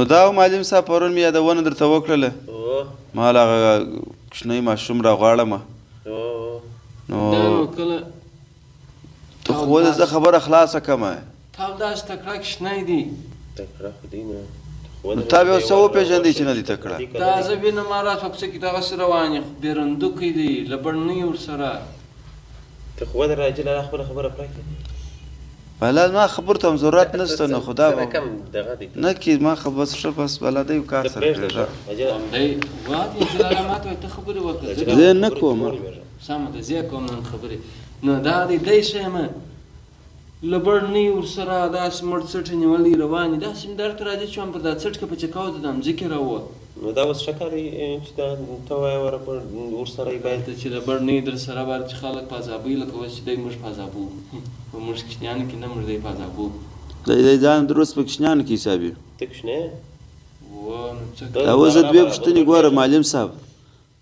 نو دا معلم صاحب پرون مې یادونه درته وکړله مال هغه کوچنی ماشوم راغواړمه نو کله ته خو زه خبره خلاصه کمه تا داسې تکړه کوچنی دی تکړه خو دی نه نو تا بیا څه وپېژندې چې نه دی تکړه دا زه وینم راز په پسې کې دغسې روان یې بېرندوکی دی لبړ نه یې ورسره ته خو ودرې راجل هغه خپله خبره پرېږده بلا ما خبر ته هم ضرورت نشته نو خدا به کم دغه دی نه کې ما خو بس ښه بس بلا دی کار سره پرېږده دی وادي جلاله ما ته ته خبرې وکړه زه نه کوم سمه ده زه کوم نن خبرې نو دا دی دی شیمه لبړ نه یې ورسره داسې مړ څټې نیولې روان دي داسې مې درته راځي چې په دا څټکه په چکاو د مځکې راووت نو دا اوس ښه کار چې دا ته وایه ورسره یې باید چې لبړ نه یې در سره بار چې خلک په عذابوي لکه اوس چې دی موږ په عذابو په موږ کوچنیانو کې نه موږ دی په عذابو دی ځان دروست په کوچنیانو کې حساب یې ته کوچنی دا اوس زه دوې پوښتنې ګوره معلم صاحب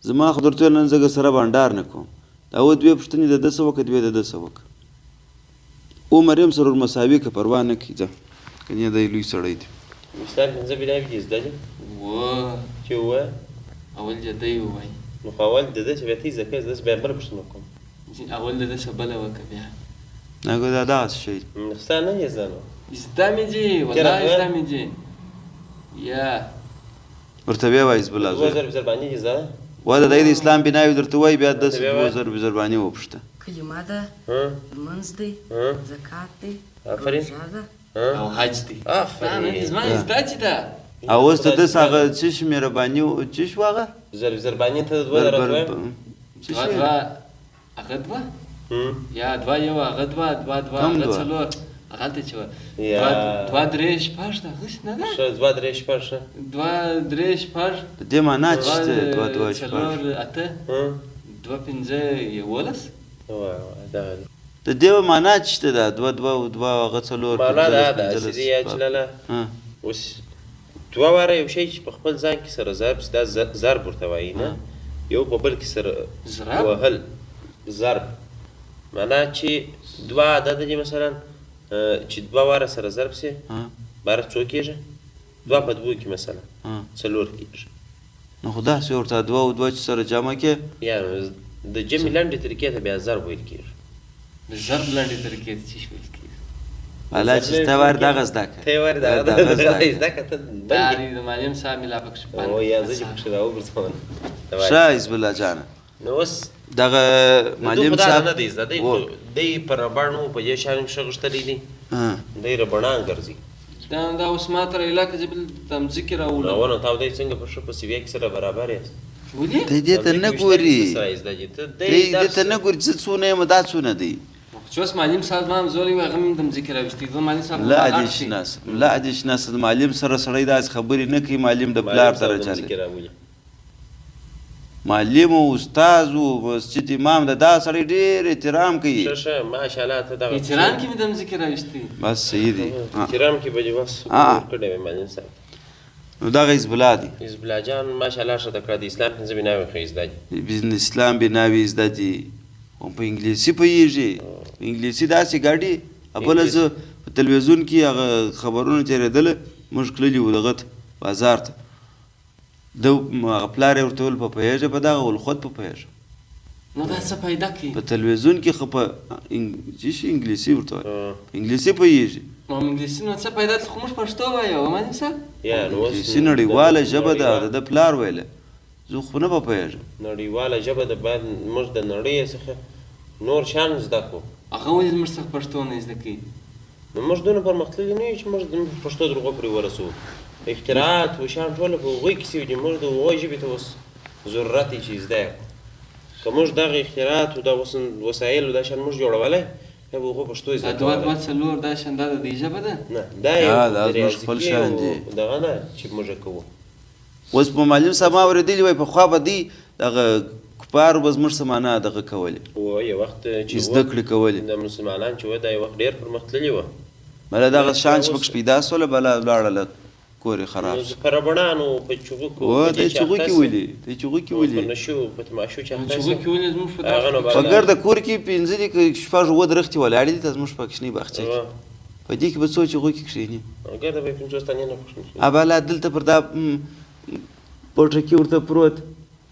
زما خو درته نن زه سره بانډار نه کوم دا اوس دوې پوښتنې د ده څه وکړه دوې د ده څه وکړه عمر یم سره ورمساوي که پروا نه کوي ځه کنې دی لوی سړی دی استاد پنځه بناوې دي زده دي چې ووایه اول چې دی ووایي نو خو اول د ده چې بیا ته یې زده کوې زه بیا بله پوښتنه کوم اول د ده څه بله وکړه بیا نګو دا دغسې شی ستا نه یې زده نو زده مې جي والله زده مې جي یا ورته بیا وایي زبله دوه زره بزرباني دي زده واده دی د اسلام بناوې درته وایي بیا داسې دوه زره بزرباني وپوښته کلمه ده لمونځ دی زکات دی آفرین روژه ده او حج دی آفرین زما زده چې ده او اوس د دس هغه څه شي مهرباني څه شو هغه بزرباني ته دوه زره وایم هغه دوه یا دوه یو هغه دوه هغه څلور هغلته چې وه دوه درې شپږ ده هغسې نه ده ښه دوه درې شپږ ښه دوه درې شپږ د دې معنا چې شته دوه شپږ څلور اته دوه پنځه یولس دغه دی د دې معنا چې شته ده دوه هغه څلور معنا دا ده چې دی یا جلاله اوس دوه واره یو شی چې په خپل ځان کې سره ضرب سي دا ضرب ورته وایي نه یو په بل کې سره وهل ضرب معنا چې دوه عدده دي مثلا چې دوه واره سره ضرب سي باره څو کېږي دوه په دوو کې مثلا څلور کېږي نو خو داسې ورته دوه او دوه چې سره جمع کې یعنې د جمع لنډې طریقې ته بیا ضرب ویل کېږي د ضرب لنډې طریقې ته څه ویل کېږي والا چې ته ور دغه زده کړه ته ور دغه زده کړه ته دا د معلم صاحب مې لا پکښې او یا زه چې پکښې راوګرځوم ښه حزب الله جانه نو اوس دغه معلم صاحب نه دی زده دی په ربړ نو په دې شان ښه غښتلی دی دی ربړان ګرځي دا اوس ما تر علاقه چې بل تمځکې راوړم راونه تا دی څنګه په ښه په سویه کې سره برابر یاست ولې دی دې ته نه ګوري دی دې ته نه ګوري چې څونه یم دا څونه دی چې اوس معلم صاحب ما هم زولی وي هغه مې تمځکې راویستې زه معلم صاحب لا دې شناس د معلم سره سړی داسې خبرې نه کوي معلم د پلار درجه لري معلم او استاد او مسجد امام دا سړی ډېر احترام کوي ښه ماشاءالله ته دغه احترام کې مې تمځکې راویستې بس صحیح دی احترام کې به دې بس کړی وی معلم صاحب نو دغه حزب الله دی حزب الله جان ماشاءالله ښه زده کړه د اسلام پنځه بناوې ښه زده دي اسلام بناوې زده دي او په انګلیسي پوهېږي په انګلیسي داسې ګاډي بله زه په تلویزیون کې هغه خبرونه تېرېدله موږ تللي وو دغه ته بازار ته د هغه پلار یې ورته ویل په پوهېږه په دغه ول خود په پوهېږه نو دا څه فایده کوي په تلویزیون کې خو په څه شي انګلیسي ورته وایي انګلیسي پوهېږي انګلیسي نو څه فایده خو موږ پښتو وایو معلم صاحب انګلیسي نړیواله ژبه ده د پلار ویله زه خو نه به پوهېږم نړیواله ژبه ده باید موږ د نړۍ څخه نور شیان زده کړو هغه ولې زموږ څخه پښتو نه زده کوي نو موږ دونه پرمختللي نه یو چې موږ پښتو د هغو پورې ورسوو اختراعات و شیان ټوله په هغوی کې سوي دي موږ د هغوی ژبې ته اوس ضرورت دی چې زده یې کړو که موږ دغه اختراعات و دا وسایل و دا شیان موږ جوړولی بیا به هغو پښتو زده کولی دوه څلور دا شیان دا د دې ژبه ده نه دا یو دا زموږ خپل شیان دي دغه نه چې موږ کوو اوس په معلم صاحب ما اورېدلي وای پخوا به دی دغه کفارو به زموږ څه معنا دغه کولې یو وخت چې زده کړې کولې د مسلمانان چې وه دا یو وخت ډېر پرمختللي وه بله دغه شان چې پکښې پیدا سوله بله لاړله کور یې خراب شو په ربړانو په چوغکو دی چوغکې ولي دی چوغکې ولي په نشو په تماشو چې اخته چوغکې ولې زموږ په ګرده کور کې پنځه دي که شپږ اووه درختې ولاړې دي ته زموږ په کوچنۍ باغچه کې په دې کې به څو چې هغوی کې کښېني ګرده به یې 50 تنې نه خوښ ابالا دلته پر دا پټکي ورته پروت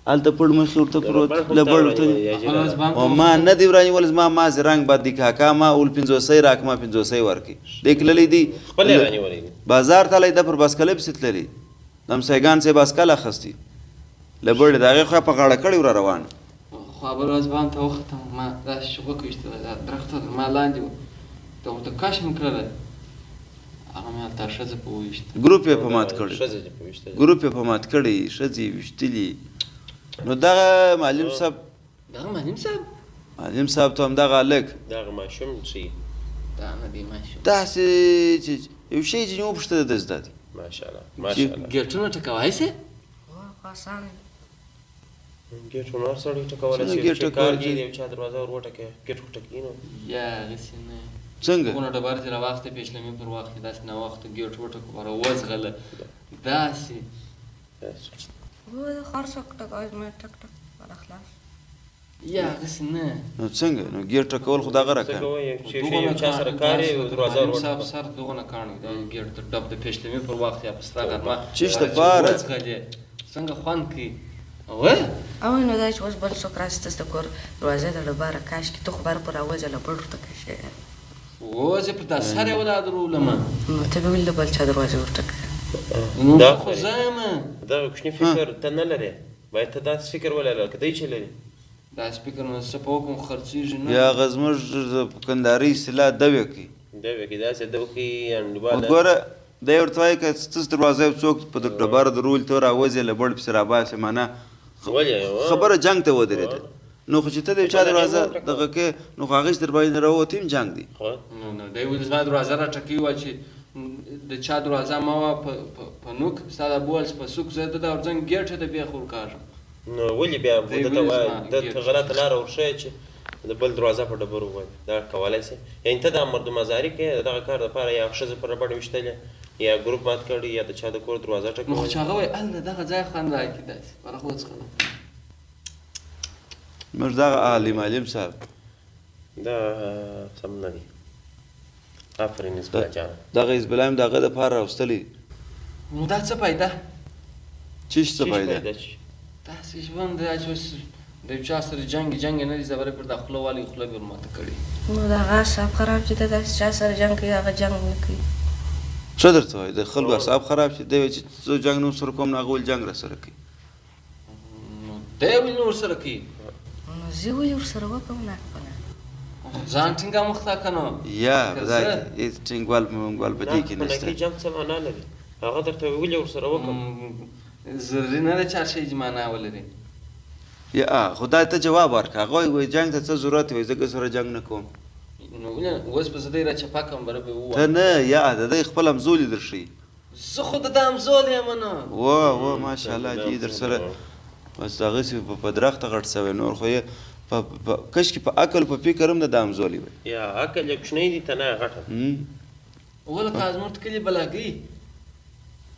هلته پړ مخې ورته پروت لبړ ورته او ما نه دی ورانیول زما مازې رنګ بد دی کاکا ما اول 500 راک ما 500 ورکړي دی تللی دی خپل یې رانیولی دی بازار تللی ده پر باسکله پسې تللی د همسایګان صاحب باسکل اخیستی لبړ د هغې خوا په غاړه کړی ور روان خو ابوالعزبان ته وختم ما داسې شغوکه ویشتله دا درخته ما لاندې وه ته ورته کش مې کړله هغه مې هلته ښځه په وویشته ګروپ یې په مات کړی ښځه دې په ویشتلې ګروپ یې په مات کړی ښځې یې ویشتلي نو دغه معلم صاحب دغه معلم صاحب معلم صاحب ته همدغه هلک دغه ماشوم ښي دا نه دی ماشوم داسې چې یو شی چې مې وپوښته ده زده دی ماشاءالله ماشاءالله ګیټونه ټکوای سې خاصان ګیټونه هر سړی ټکولی څنګه شي ګیټ چې ټکولی کار شي؟ کېږي یو چا دروازه ور وټکوي ګیټ خو ټکوي نو یا هغسې نه څنګه خونه ډبر چې راواخته پیشلمې پر وخت کې داسې ناوخته ګیټ وټکو باره وځغله داسې و خرڅ ټک اوس مې ټک ټک ولا خلاص یا هغسې نه نو څنګه نو ګیر ټکول خو دغه څه راکړه کوی چې یو چا سره کار یې دروازه ور صاحب وټکوي سر دغونه کاڼي دا ګیټ ته ډب د پیشلمې پر وخت یا په ستا غرمه چیش دپاره وځغلې څنګه خوند کوي اوه او نو دا چې اوس بل څوک راسي ته د کور دروازه د ډباره کاش کې ته خو بار پر اواز له بړ ورته کښې اوس یې پر دا سر یې ولادرولمه نو ته به ولې د بل چا دروازه ورته نو دا خو زه یم دغه کوچني فکر ته نه لرې باید ته داسې فکر ولرې لکه دی چې لري داسې فکر نو څه په وکړم خرڅېږي نه یا هغه زموږ د کندهارۍ اصطلاح دوې کوي دا به کې داسې ده وکړي خو انډیواله ګوره دی ورته وایي که ستاسو دروازه یو څوک په ډبره درول ته راوځي له بړ پسې راباسي معنا ولې خبره جنګ ته ودرېده نو خو چې ته د یو چا دروازه دغه کې نو خو هغې چې در باندې راووتې هم جنګ دی نو دی ولې زما دروازه راټکوي وه چې د چا دروازه ما وه په نوک ستا د ابوالس په سوک زه د ورځنګ ګیټ ته بیا خو ورکاږم نو ولې بیا ده ته وایي ده ته غلطه لاره ورښیه چې د بل دروازه په ډبرو ووایي دا کولی شي یعنې ته دا مردمزاري کوې د دغه کار دپاره یا ښځه پر ربړ ویشتلې یا ګروپ مات کړی یا د چا د کور دروازه نو خو ټکوي چې هغه وایي هلته دغه ځای خوند راکړي داسې برخه وڅښله موږ دغه عالم معلم صاحب دا سم نه دي آفرین اسبلا جان دغه حزب الله هم د هغه دپاره راوستلی نو دا څه فایده چیش څه فایده داسې ژوند دی چې اوس د یو چا سره جنګ نه دي زبرې پر دا خوله والي خوله به ورماته کړې نو د هغه اعصاب خراب چې ته داسې چا سره جنګ کوي هغه جنګ نه کوي څه درته وایي د خلکو اعصاب خراب شي دی وایي چې زه جنګ نه ورسره کوم نو هغه ولې جنګ راسره کوي نو دی ولې نه ورسره کوي نو زه ولې ورسره وکړم نه خپله ځان ټینګه مخته که نو یا دا ټینګوال منګوال په دې کې نشته نشته جنګ څه معنا لري هغه درته ولې ورسره وکړم ضروري نه ده چې هر شی معنا ولري یا خدای ته جواب ورکړه هغه وایي جنګ ته څه ضرورت وایي زه سره جنګ نه کوم نو ولې اوس به زه دی را چپه کړم بره به ته ووایم نه یا د دی خپل همزولي در ښیي زه خو د ده همزول یم نه و ماشاءالله چې در سره بس هغسې په درخته غټ سوی نور خو یې کش کې په عقل په فکر هم د ده همزولي وی یا عقل یې کوچنی دي ته نه غټه ولکه زموږ کلي بلاګۍ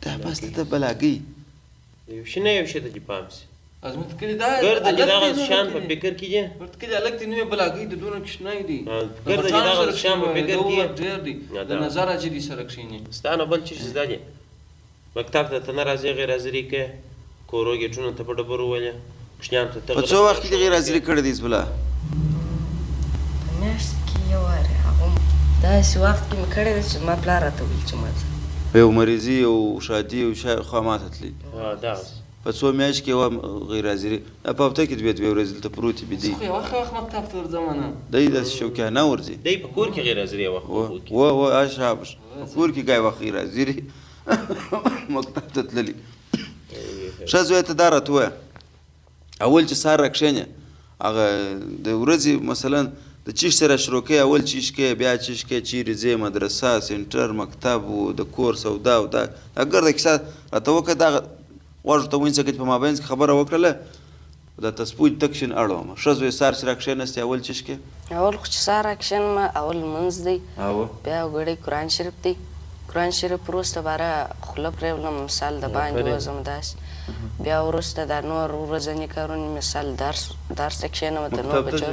دا بس ته بلاګۍ یو شي نه یو شي ته دې پام شي زموږ کلي دا ګرده چې دغه شیان په فکر کې دي ورته کلي هلک دي نوې بلاګۍ د دونه کوچنی دي ګرده چې دغه شیان په فکر کې ډېر دي د نظر اجري سره کښېني ستا نه بل څه زده دي مکتب ته ته نه راځې غیر حاضري کوې کورو ګېټونو ته په ډبرو ولې کوچنیانو ته ته په څو وخت کې د غیر حاضري کړی دی حزب الله په میاشت کې یو وارې هغه هم داسې وخت کې مې کړی دی چې ما پلار راته ویل چې ما ځه په یو مریضي او شادي او خوا ماته تللی دغسې په څو میاشت کې وه غیر حاضري دا په هفته کې دوې ورځې دلته پروت وي زه خو یو وخت مکتب ته ورځم نه دی داسې شوقیانه ورځي دی په کور کې غیر حاضري وخت و اشابش په کور کې ګای وخت غیر حاضري مکتب ته تللي ښه زوی ته دا راته ووایه اول چې سهار راکښېنې هغه د ورځې مثلا د چیش سره شروع کوې اول چیش کوې بیا چیش کوې چیرې ځې مدرسه سنټر مکتب و د کور سودا و دا ګرده کیسه راته وکړه دغه غوږو ته ونیسه که په مابینځ کې خبره وکړله دا تسپوج تک شین اړوم ښه زوی سهار چې راکښېنستې اول چیش کوې اول خو چې سهار راکښېنم اول لمونځ دی بیا وګړی قرآن شریف دی قرآن شریف وروسته باره خوله پرېولم مثال د باندې وځم داسې بیا وروسته دا نور ورځني کارونه مثال درس ته کښېنم د نور بچو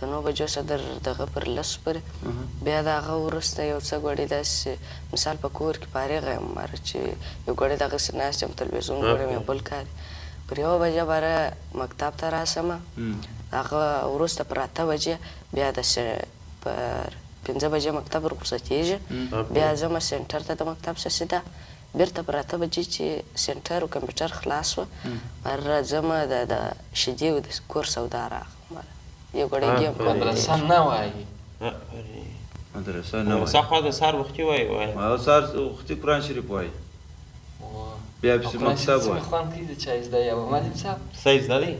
د 9 بجو څخه تر دغه پر 10 پورې. بیا د هغه وروسته یو څه ګوړې داسې مثال په کور کې فارغ یم ماره چې یو ګوړې دغسې ناست یم تلویزیون ګورم یا بل کار پر 1 بجه باره مکتب ته راسمه. هغه وروسته پر 8 بجې بیا داسې پر 5 بجې مکتب رخصتېږي. بیا ځمه سنټر ته د مکتب څخه سیده بیرته پر 8 بجې چې سنټر او کمپیوټر خلاص وه راځمه د شیدې او د کور سودا راغله. یو ګړی ګیم مدرسه نه وایي مدرسه نه مدرسه خو د سهار وختي وایي او سهار وختي قرآن شریف وایي بیا پسې مکتب وایي. خوند کوي د چا زده یو معلم صاحب صحیح زده دی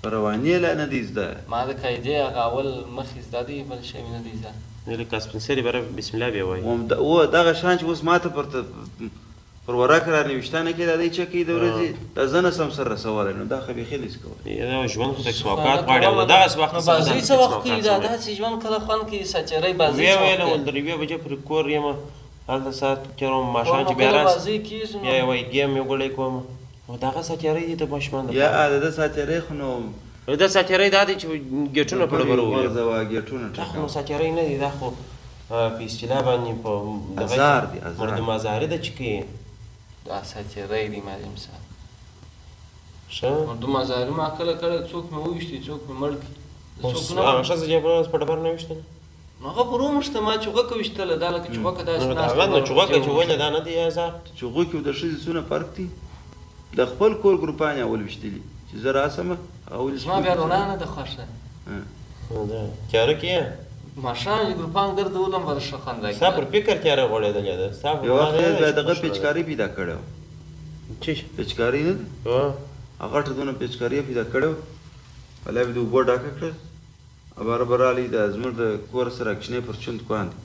په رواني یې لا نه دی زده. ما د قاعدې هغه اول مخکې زده دی بل شی مې نه دی زده. لکه سپنسري بره بسم الله بیا وایي و دغه شان چې اوس ماته پر ورق رانویشتانه کې دا دی چې کوي د ورځې دا زه نه سم سر رسولی نو دا خو بیخي داسې کولی دا ژوند خو تک سوکات غواړي او دغسې وخت بازۍ څه وخت کوي دا داسې ژوند کله خوند کوي ساچرۍ بازۍ ویې ویله ول د 2 بجې پورې کور یم هلته ساعت تېروم ماښام چې بیا راسي بیا یې وایي ګیم یو ګړی کوم او دغه ساچرۍ دي د ماشومان یا د ده ساچرۍ خو نو د ساچرۍ دا دی چې ګېټونه په ډبرو وغورځوه ګېټونه دا خو نو ساچرۍ نه دی دا خو په اصطلاح باندې په ازار دی مردم ازاري ده چې کوي دا ساچرۍ دی معلم صاحب ښه مردم ازاري ما کله کله څوک مې وویشتي څوک مې مړ کړي هغه ښځه چې په ډبر نه ویشتله هغه پر وموشته ما چوغکه ویشتله دا لکه چوغکه داسې هغه نو چوغکه چې ولې دا نه دی ازار چوغکې او د ښځې څونه فرق دی د خپل کور ګروپان یې اول ویشتلي چې زه راسمه زما بیا رڼا نه ده خوښه تیاره کې یې ماښام یې ګروپان ګرځولم بله ښه خندا ستا پر فکر تیاره غوړېدلې ده یو وخت یې بیا دغه پیچکاري پیدا کړی و چې پیچکاري نه ده هغه ټه دونه پیچکاري یې پیدا کړی و بلا یې د اوبو ډاکه کړه بار رالی د زموږ د کور سره کښنې پر چوند کواندې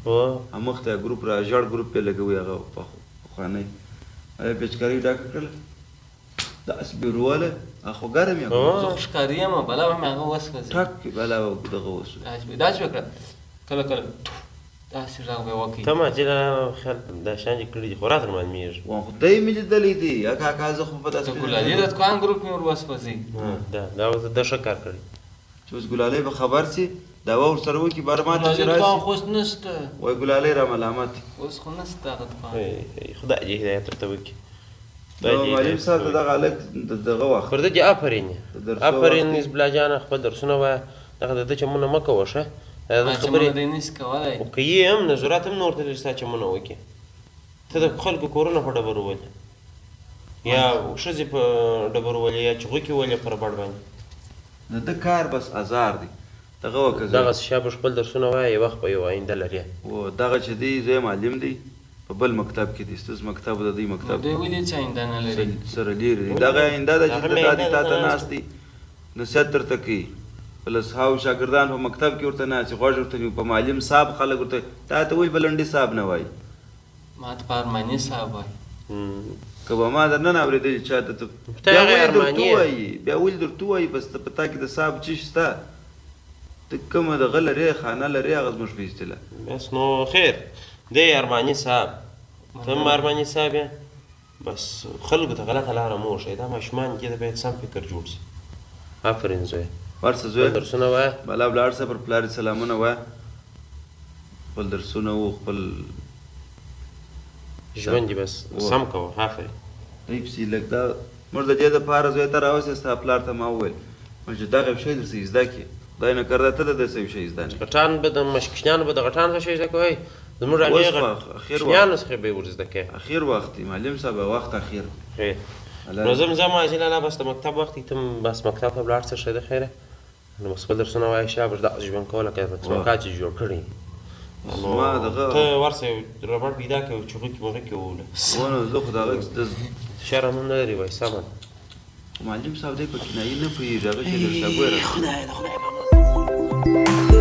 مخ ته ګروپ را ژړ ګروپ یې لګوي هغه پخوانی هغه پیچکاري ډاکه کړله داسې بیروواله خو ګرم یم زه خو ښکاري یم بلا به مې هغه وسوځي ټک بلا به دغه وسو داسې به کړه کله کله داسې غږ به وکړي ته ما چې خیال دا شیان چې کړي دي خو راته معلومېږي خدای مې لیدلی دي اکا زه خو په داسې د ګلالي د دکان ګروپ مې ور وسوځي دا ښه کار کړی چې اوس ګلالۍ به خبر سي دوا ورسره وکړي باره ماته چې راسي دکان خو اوس نشته وایي ګلالۍ را ملامت اوس خو نشته هغه دکان خدای دې هدایت درته وکړي معلم صاحب ته دغه هلک دغه وخت پر ده دې آفرین نسبلا جانه خپل درسونه وایه دغه د ده چمونه مه کوه ښه خبرې دی نشي کولی خو که یې هم نه ضرورت هم نه ورته لري ستا چمونه وکړي ته د خلکو کورونه په ډبرو ولې یا ښځې په ډبرو ولې یا چغوکې ولې په ربړ باندې د ده کار بس ازار دی دغه وکړه دغسې شابه خپل درسونه وایه یو وخت به یو آینده لرې دغه چې دی زوی معلم دی په بل مکتب کې دی ستاسو مکتب د دوی مکتب دوی ولې چې آینده نه لري سره لرې دی دغه آینده ده چې دادي تا ته ناست دی نصیحت درته کوي پلس هاو شاګردان په مکتب کې ورته ناست غوږ ورته نیو په معلم صاحب خلک ورته تا ته وایي بلنډي صاحب نه وایي ما ته په ارماني صاحب وایي که به ما درنه نه اورېدلي چا ته بیا ولې درته وایي بس په تا کې د صاحب چی شته ته کومه دغه لرې خانه لرې هغه زموږ په اصطلاح بس نو خیر دی ارماني صاحب ته هم ارماني صاحب یې بس خلکو ته غلطه لاره مه وښیه دا ماشومان کې د باید سم فکر جوړ شي آفرین زویه ورسه زویه درسونه وایه بلا ولاړ شه پر پلار سلامونه وایه خپل درسونه و خپل ژوند یې بس سم کوه آفرین دی پسې لږ دا موږ د دې دپاره زوی ته راوستې ستا پلار ته ما وویل چې دغه یو شی درسه زده کړي خدای نه کرده ته د داسې یو شی زده نه غټان به د مشکشنیانو به د غټان څه شی زده کوئ زموږ هغې غټشنیانو څخه به یې ور زده کوې اخیر وخت دی معلم صاحب وخت اخیر خیر نو زه هم ځم حاجي لالا بس د مکتب وخت دی ته هم بس مکتب ته ولاړ شه ښه ده خیره نو بس خپل درسونه وایه شابه داسې ژوند کوه لکه څمکا چې جوړ کړي ته ورسه یو ربړ پیدا کړه یو چغوکي مغوکي ووله زه خو د هغه شرم هم نه لري وایي سمه معلم صاحب دی په کنایي نه پوهېږي هغه چې درته ګوره خدای د خدای